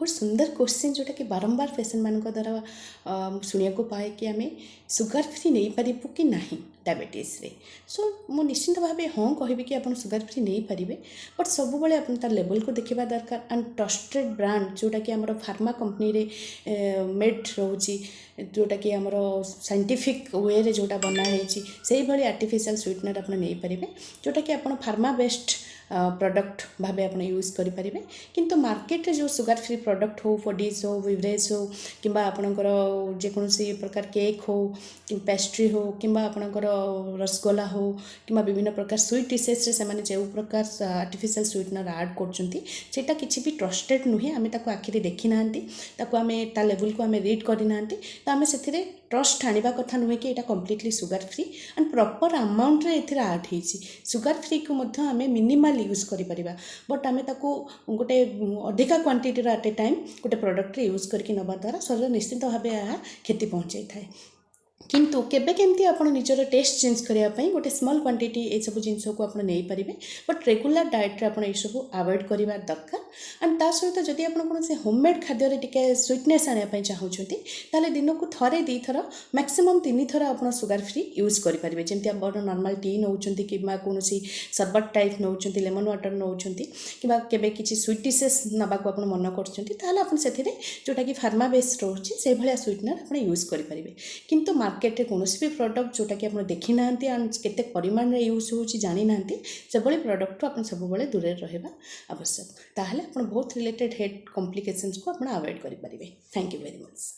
बहुत सुंदर क्वेश्चन जोटा कि बारंबार पेशेंट मान द्वारा शुणा को पाए कि आम सुगर फ्री नहीं पारू कि ना डायबिटीज रे। सो मु निश्चिंत भाव हाँ कहबी कि आप सुगर फ्री नहीं पारे, बट सब बड़े आप लेवल को देखा दरकार। एंड ट्रस्टेड ब्रांड जोटा कि आमर फार्मा कंपनी रे मेड रोची, जोटा कि आमर साइंटिफिक वे रे जोटा बनाई से भाई आर्टिफिशियल स्वीटनर आप नहीं पारे, जोटा कि आप फार्मा बेस्ड प्रोडक्ट भाव आप यूज करेंगे। किंतु मार्केट रे जो सुगर फ्री प्रोडक्ट हो, फडीज हो, बिवरेज हो, कि आपणकर जेकोसी प्रकार केक हो कि पेस्ट्री हो, कि आपणकर रसगोला हो, कि विभिन्न प्रकार स्वीट डिशेस से जो प्रकार आर्टिफिशियल स्वीटनर ऐड करटा किसी भी ट्रस्टेड नुहे। आम आखिरी देखी ना आम ता लेवल को आम रीड करना, तो आम से ट्रस्ट आने कथा नुहे कि यहाँ completely sugar free and proper amount रे एथिरे ऐड होइछि। सुगर फ्री को मध्य आम मिनिमल यूज करिपरिबा, बट आम ताको गोटे अधिका क्वांटिटी एट ए टाइम गोटे प्रोडक्ट रे यूज करके नवा द्वारा शरीर निश्चित भाव यह क्षति पहुँचाई थाए। किंतु केबे केमती आप निजर टेस्ट चेंज करने गोटे स्मॉल क्वांटिटी ये सब जिन को आप नहीं पारे, बट रेगुलर डाएट रे आप सब अवॉइड करवा दरकार। एंड ता सहित जदि आप कौन से होममेड खाद्य टिके स्वीटनेस आने चाहूँगी ताले दिन को थरे दी थर मैक्सिमम 3 थर आप सुगर फ्री यूज करेंगे। जमी आप नॉर्मल टी नौ कि कौन सरबत टाइप नौ, लेमन वाटर नौ कि किसी स्वीट डिशेस नाक आप मन कर जोटा कि फार्मा बेस्ड रोचे से भाया स्वीटनर आप यूज करेंगे। किंतु मार्केट रे कौन भी प्रोडक्ट जोटा कि आप देखी ना एंड केते परिमाण रे यूज हो जानी ना से भाई प्रोडक्ट आप सब दूर रहा आवश्यक। ताहले आप बहुत रिलेटेड हेड कॉम्प्लिकेशंस को आप अवॉइड करेंगे। Thank you very much.